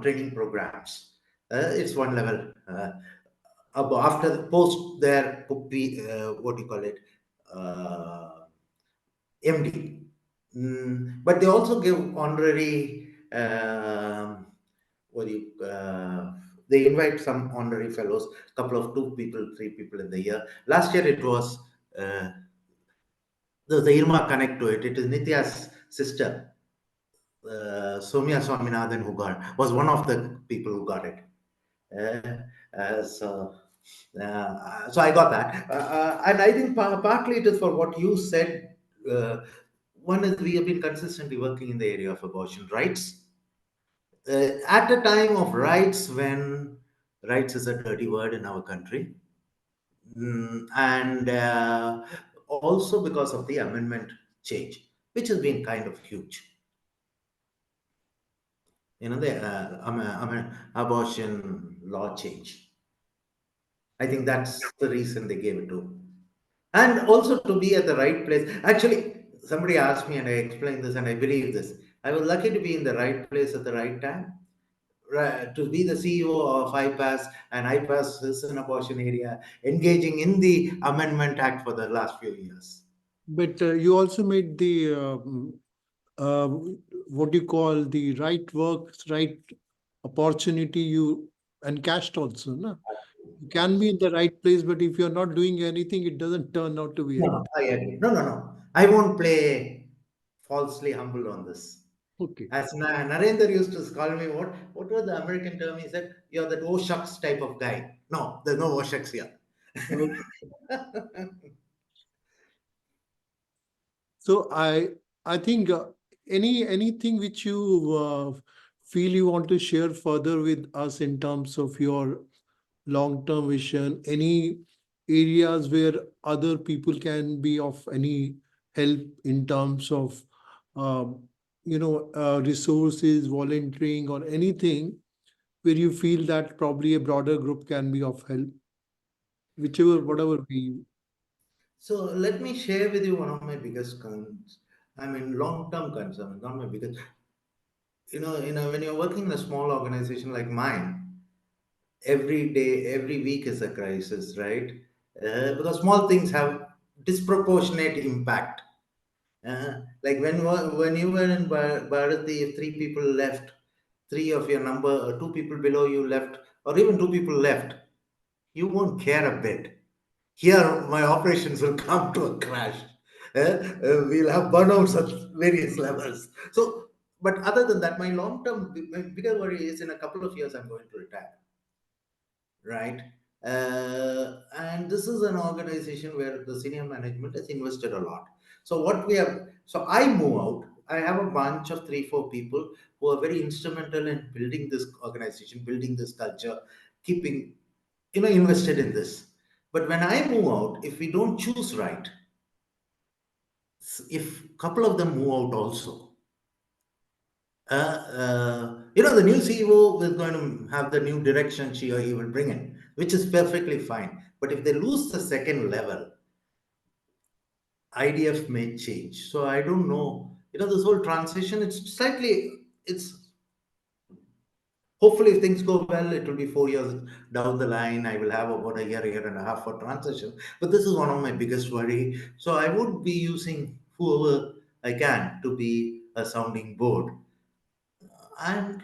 training programs. It's one level. After the post their what do you call it, MD. But they also give honorary what do you they invite some honorary fellows, couple of 2 people 3 people in the year. Last year it was the Irma connect to it. It is Nitya's sister, Somya Swaminathan, who was one of the people who got it. So I got that, and I think partly it is for what you said. One is we have been consistently working in the area of abortion rights. At a time of rights when rights is a dirty word in our country, and also because of the amendment change, which has been kind of huge. The abortion law change. I think that's the reason they gave it to. And also to be at the right place. Actually, somebody asked me and I explained this and I believe this. I was lucky to be in the right place at the right time. Right, to be the CEO of IPAS, and IPAS is an abortion area, engaging in the Amendment Act for the last few years. But you also made the uh, what do you call the right work, right opportunity you encashed also, no? You can be in the right place, but if you're not doing anything, it doesn't turn out to be No, anything. I agree. No, no, no. I won't play falsely humble on this. Okay. As Narendra used to call me, what was the American term? He said, "You're that oh shucks type of guy." No, there's no oh shucks here. Okay. So I think anything which you feel you want to share further with us in terms of your long-term vision, any areas where other people can be of any help in terms of um, resources, volunteering, or anything where you feel that probably a broader group can be of help, whichever, whatever way. So let me share with you one of my biggest concerns. I mean, long-term concern, not my biggest. When you're working in a small organization like mine, every day, every week is a crisis, right? Because small things have disproportionate impact. Like when you were in Bharati, if 3 people left, three of your number, 2 people below you left, or even 2 people left, you won't care a bit. Here, my operations will come to a crash. We'll have burnouts at various levels. So, but other than that, my bigger worry is in a couple of years, I'm going to retire, right? And this is an organization where the senior management has invested a lot. So I move out. I have a bunch of 3, 4 people who are very instrumental in building this organization, building this culture, keeping invested in this. But when I move out, if we don't choose right, if a couple of them move out also, the new CEO is going to have the new direction she or he will bring in, which is perfectly fine. But if they lose the second level, IDF may change. So I don't know. This whole transition, it's Hopefully, if things go well, it will be 4 years down the line. I will have about a year and a half for transition. But this is one of my biggest worry. So I would be using whoever I can to be a sounding board. And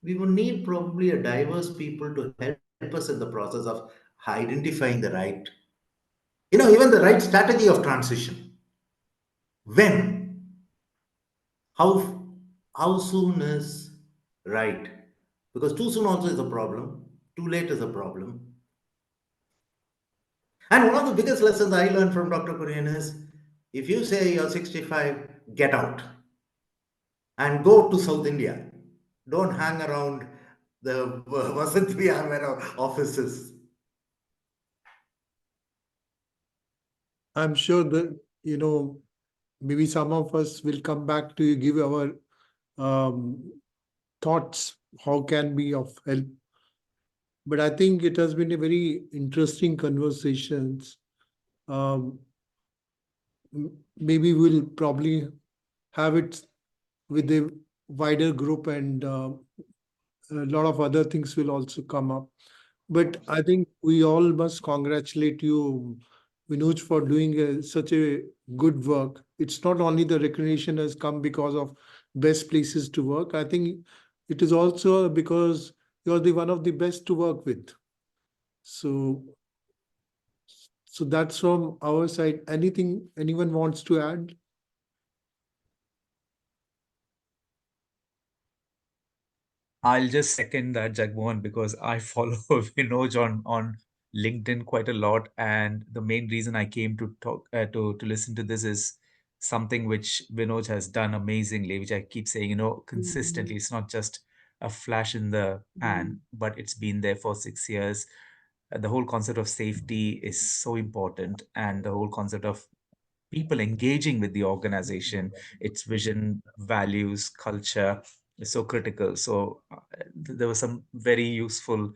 we will need probably a diverse people to help us in the process of identifying the right, even the right strategy of transition. When, how, how soon is right? Because too soon also is a problem. Too late is a problem. And one of the biggest lessons I learned from Dr. Kurian is if you say you're 65, get out and go to South India. Don't hang around the Vasant Vihar offices. I'm sure that, maybe some of us will come back to you, give our thoughts, how can be of help. But I think it has been a very interesting conversations. Um, Maybe we'll probably have it with a wider group, and a lot of other things will also come up. But I think we all must congratulate you, Vinoj, for doing such a good work. It's not only the recognition has come because of best places to work. I think it is also because you're the one of the best to work with. So, so that's from our side. Anything anyone wants to add? I'll just second that, Jagmohan, because I follow Vinoj on LinkedIn quite a lot, and the main reason I came to talk to listen to this is something which Vinoj has done amazingly, which I keep saying, consistently. It's not just a flash in the pan, but it's been there for 6 years. The whole concept of safety is so important, and the whole concept of people engaging with the organization, its vision, values, culture is so critical. So there were some very useful,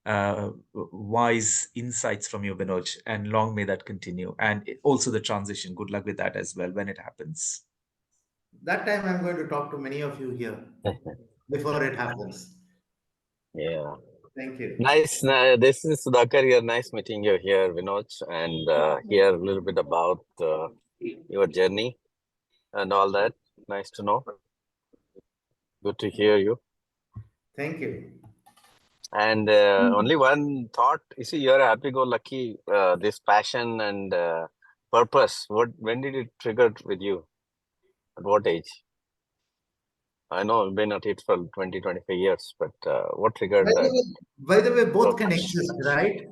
wise insights from you, Vinoj, and long may that continue. And also the transition. Good luck with that as well when it happens. That time I'm going to talk to many of you here before it happens. Yeah. Thank you. Nice. This is Sudhakar here. Nice meeting you here, Vinod, and hear a little bit about your journey and all that. Nice to know. Good to hear you. Thank you. And only one thought. You see, you're happy-go-lucky. This passion and purpose. When did it trigger with you? At what age? I know you've been at it for 20, 25 years, but what triggered that By the way, both can purpose? exist, right?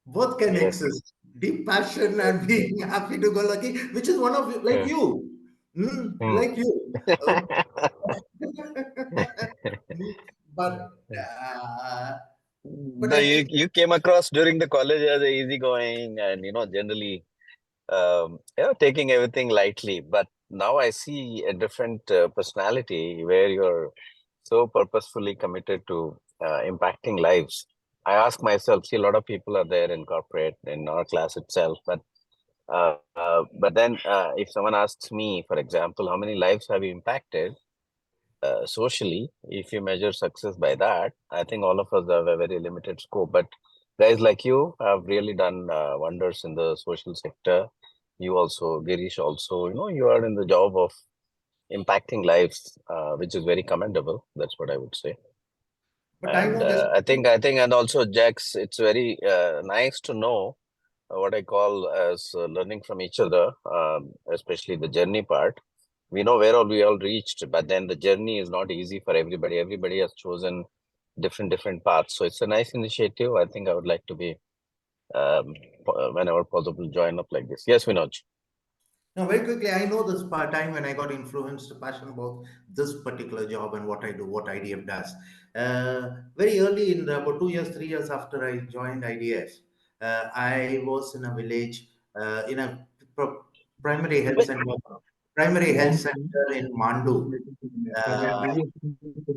Both can Yes. exist. Deep passion and being happy to go lucky, which is one of you, like Yeah. you. Hmm. Like you. but uh, but No, I you came across during the college as a easygoing and generally taking everything lightly. But now I see a different personality where you're so purposefully committed to impacting lives. I ask myself, see, a lot of people are there in corporate, in our class itself, but then if someone asks me, for example, how many lives have you impacted? Socially, if you measure success by that, I think all of us have a very limited scope. But guys like you have really done wonders in the social sector. You also, Girish, also, you are in the job of impacting lives, which is very commendable. That's what I would say. but I And know this. and also Jax, it's very nice to know what I call as learning from each other, especially the journey part. We know where all we all reached, but then the journey is not easy for everybody. Everybody has chosen different paths. So it's a nice initiative. I think I would like to be whenever possible join up like this. Yes, Vinod. Now, very quickly, I know this time when I got influenced, passion about this particular job and what I do, what IDF does. Very early in about 2 years, 3 years after I joined IDF, I was in a village, in a pro- primary health center, primary health center in Mandu, uh,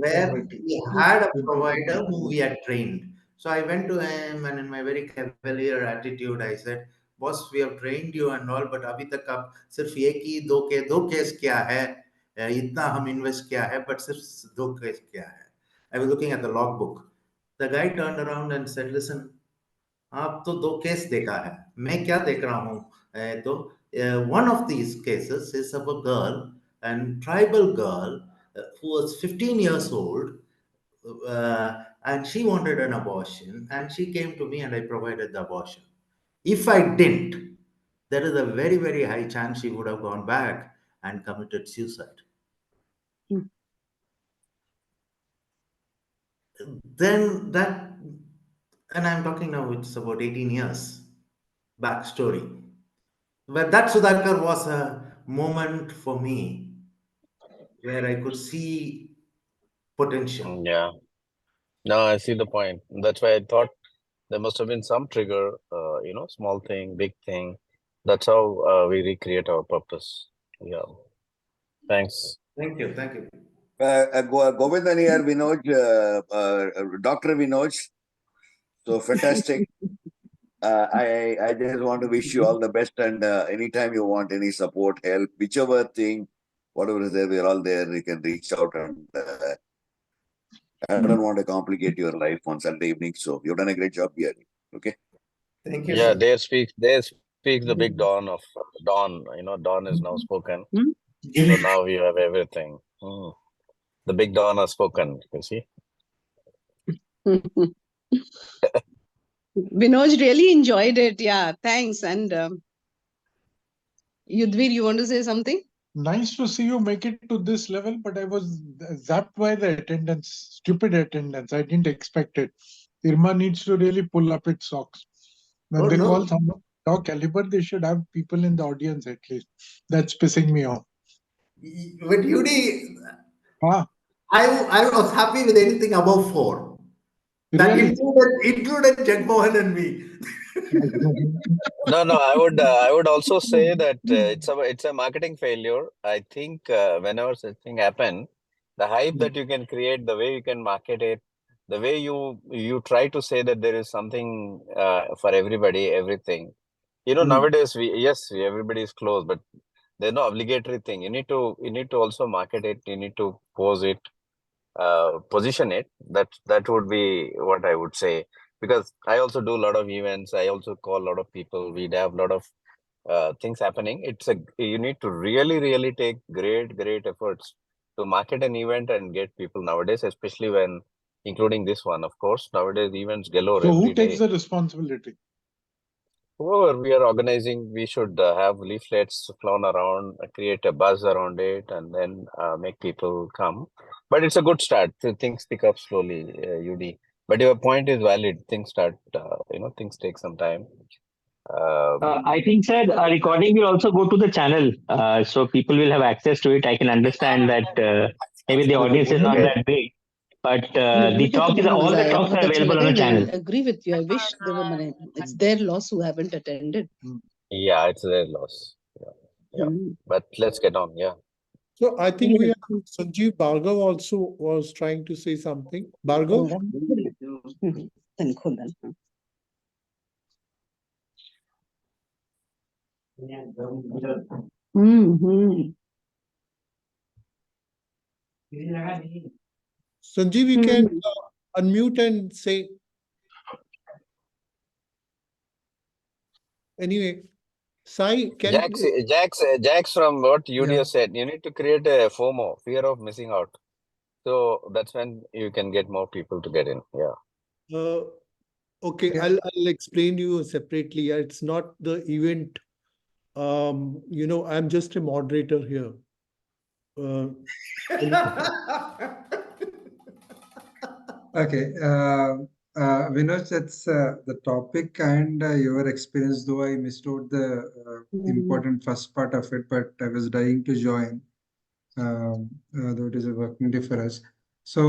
where we had a provider whom we had trained. So I went to him and in my very cavalier attitude, I said, boss we have trained you and all but अभी तक आप सिर्फ एक ही दो case क्या है इतना हम इन्वेस्ट किया है बट सिर्फ दो केस क्या है I was looking at the logbook. The guy turned around and said, "Listen, आप तो 2 केस देखा है, मैं क्या देख रहा हूँ? तो one of these cases is of a girl, and tribal girl, who was 15 years old, and she wanted an abortion, and she came to me and I provided the abortion. If I didn't, there is a very, very high chance she would have gone back and committed suicide." Mm. Then that, and I'm talking now, it's about 18 years backstory. But that Sudhakar was a moment for me where I could see potential. Yeah. No, I see the point. That's why I thought there must have been some trigger, small thing, big thing. That's how we recreate our purpose. Yeah. Thanks. Thank you, thank you. Govindan here, Vinoj, Dr. Vinoj. So fantastic. I just want to wish you all the best, and anytime you want any support, help, whichever thing, whatever is there, we're all there. You can reach out, and I don't want to complicate your life on Sunday evening. So you've done a great job here. Okay. Thank you, Yeah, sir. there speaks the big Don of Don. Don is now spoken. Hmm? So now we have everything. The big Don has spoken. You see. Vinoj really enjoyed it. Yeah, thanks. And Yudhvir, you want to say something? Nice to see you make it to this level, but I was zapped by the attendance, stupid attendance. I didn't expect it. IRMA needs to really pull up its socks. When Oh, they call no. someone top caliber, they should have people in the audience at least. That's pissing me off. But Yudi, Ah, I was happy with anything above 4. That really? included Jagmohan and me. No, I would also say that it's a marketing failure. I think whenever such thing happen, the hype that you can create, the way you can market it, the way you try to say that there is something for everybody, everything. Nowadays everybody is close, but there's no obligatory thing. You need to also market it. You need to pose it, position it. That would be what I would say, because I also do a lot of events. I also call a lot of people. We have a lot of things happening. You need to really take great efforts to market an event and get people nowadays, especially when including this one, of course. Nowadays events galore So who every takes day. the responsibility? Whoever we are organizing, we should have leaflets flown around, create a buzz around it, and then make people come. But it's a good start. Things pick up slowly, UD. But your point is valid. Things start, things take some time. I think, sir, a recording will also go to the channel, so people will have access to it. I can understand that maybe the audience is not Okay. that big, but Agree the with all the talks are available on the channel. agree with you. I wish they were. It's their loss who haven't attended. Yeah, it's their loss. Yeah. Mm. But let's get on. Yeah. So I think we Yes. have Sanjeev Bhargav also was trying to say something. Bhargav? Mhm. Sanjeev, you can unmute and say. Anyway, Sai, can Jax from what UD said, you need to create a FOMO, fear of missing out. So that's when you can get more people to get in. Yeah. okay, I'll explain you separately. It's not the event. I'm just a moderator here. Okay. Vinod, that's the topic and your experience, though I missed out the important first part of it, but I was dying to join, though it is a working day for us. So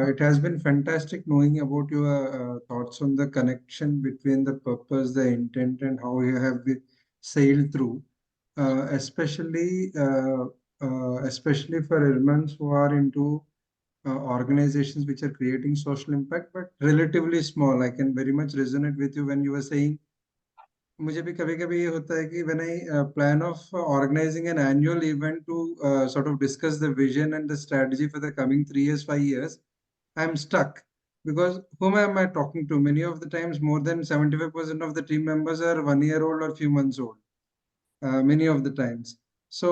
it has been fantastic knowing about your thoughts on the connection between the purpose, the intent, and how you have been sailed through, especially for elements who are into organizations which are creating social impact, but relatively small. I can very much resonate with you when you were saying, मुझे भी कभी-कभी ये होता है कि when I plan of organizing an annual event to sort of discuss the vision and the strategy for the coming 3 years, 5 years, I'm stuck. Because whom am I talking to? Many of the times, more than 75% of the team members are 1 year old or few months old. Many of the times. So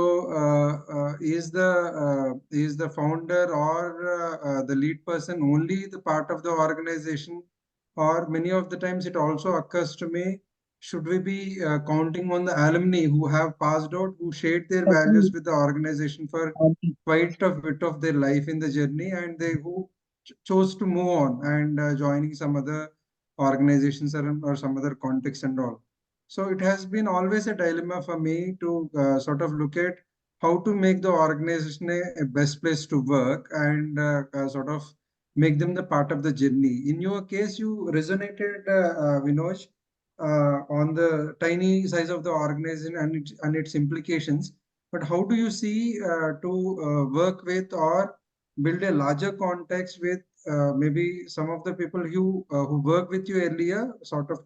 is the founder or the lead person only the part of the organization, or many of the times it also occurs to me, should we be counting on the alumni who have passed out, who shared their values with the organization for quite a bit of their life in the journey, and they who chose to move on and joining some other organizations or some other context and all. So it has been always a dilemma for me to sort of look at how to make the organization a best place to work and sort of make them the part of the journey. In your case, you resonated, Vinoj, on the tiny size of the organization and its implications. But how do you see to work with or build a larger context with maybe some of the people who work with you earlier, sort of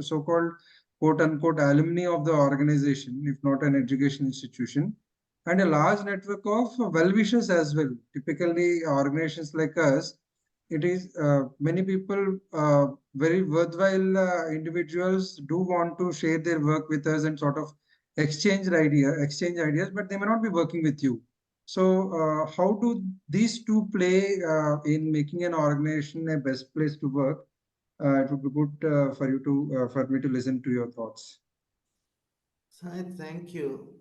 so-called quote unquote alumni of the organization, if not an education institution, and a large network of well-wishers as well. Typically, organizations like us, it is many people, very worthwhile individuals do want to share their work with us and sort of exchange ideas, but they may not be working with you. So, how do these two play in making an organization a best place to work? It would be good for me to listen to your thoughts. So I thank you.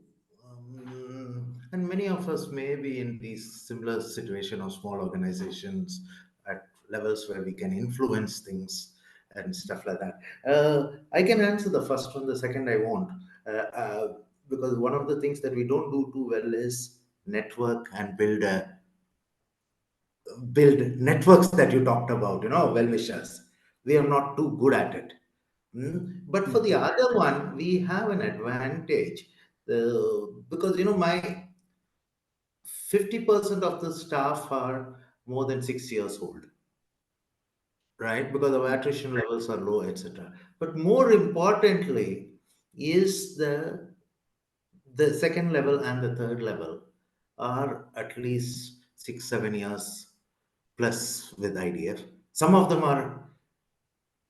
And many of us may be in these similar situation of small organizations at levels where we can influence things and stuff like that. I can answer the first one, the second I won't. Because one of the things that we don't do too well is network and build networks that you talked about, well wishers. We are not too good at it. But for the other one, we have an advantage because my 50% of the staff are more than 6 years old, right? Because our attrition levels are low, etc. But more importantly, is the second level and the third level are at least 6 7 years plus with IDF. Some of them are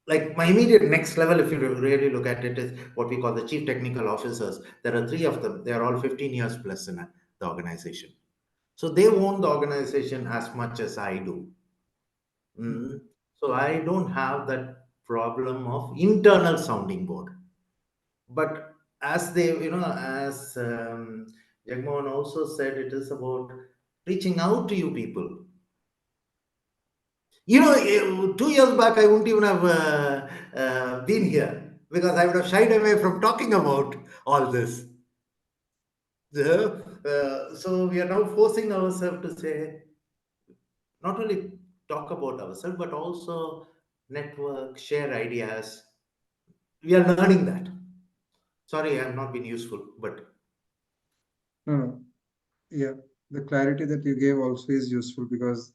like my immediate next level, if you really look at it, is what we call the chief technical officers. There are three of them. They are all 15 years plus in the organization. So they own the organization as much as I do. So I don't have that problem of internal sounding board. But as as Jagmohan also said, it is about reaching out to you people. 2 years back, I wouldn't even have been here because I would have shied away from talking about all this. So we are now forcing ourselves to say, not only talk about ourselves, but also network, share ideas. We are learning that. Sorry, I have not been useful, but. No. Yeah, the clarity that you gave also is useful because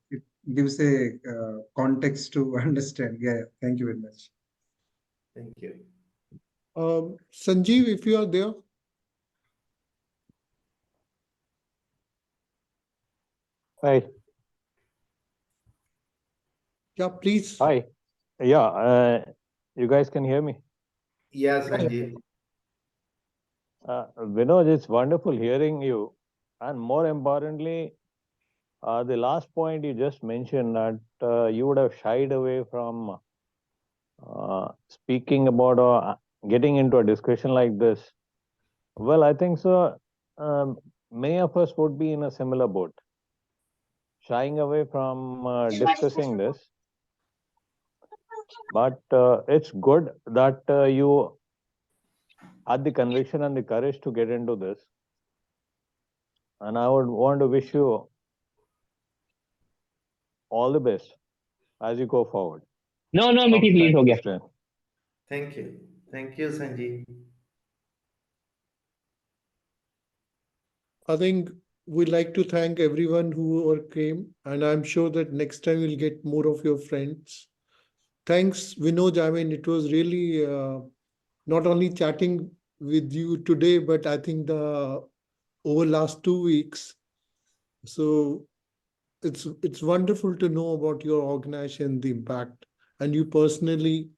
it gives a context to understand. Yeah, thank you very much. Thank you. Sanjeev, if you are there. Hi. Yeah, please. Hi. Yeah, you guys can hear me. Yes, Sanjeev. Vinod, it's wonderful hearing you. And more importantly, the last point you just mentioned that you would have shied away from speaking about or getting into a discussion like this. Well, I think so. Many of us would be in a similar boat, shying away from discussing this. But it's good that you had the conviction and the courage to get into this. And I would want to wish you all the best as you go forward. No, Miti, please, ho gaya. Thank you. Thank you, Sanjeev. I think we'd like to thank everyone who came, and I'm sure that next time we'll get more of your friends. Thanks, Vinoj. I mean, it was really not only chatting with you today, but I think the over last 2 weeks. So it's wonderful to know about your organization, the impact, and you personally,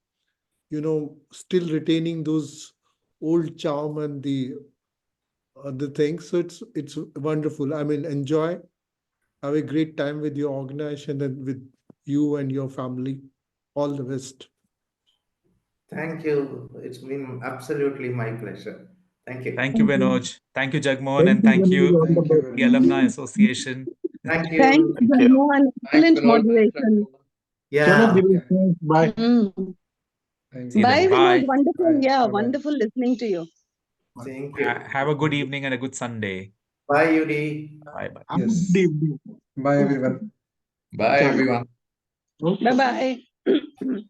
still retaining those old charm and the things. So it's wonderful. I mean, enjoy, have a great time with your organization and with you and your family. All the best. Thank you. It's been absolutely my pleasure. Thank you. Thank you, Vinoj. Thank you, Jagmohan, Thank and you, thank Vinod. you, All the Thank you best. very the much. Alumni Association. Thank Thank you. you, Thank you. Jagmohan. Thanks, Excellent Vinod. Thanks, moderation. Jagmohan. Chalo, Yeah. Okay. Vinod. Bye. Mm. Thank See you you. Bye, then. Vinod. Bye. Wonderful. Bye. Yeah, Bye-bye. wonderful listening to you. Thank you. Have a good evening and a good Sunday. Bye, Yudi. Bye bye. Have a good Yes. evening. Bye, everyone. Bye, Chalo. everyone. Okay. Bye bye.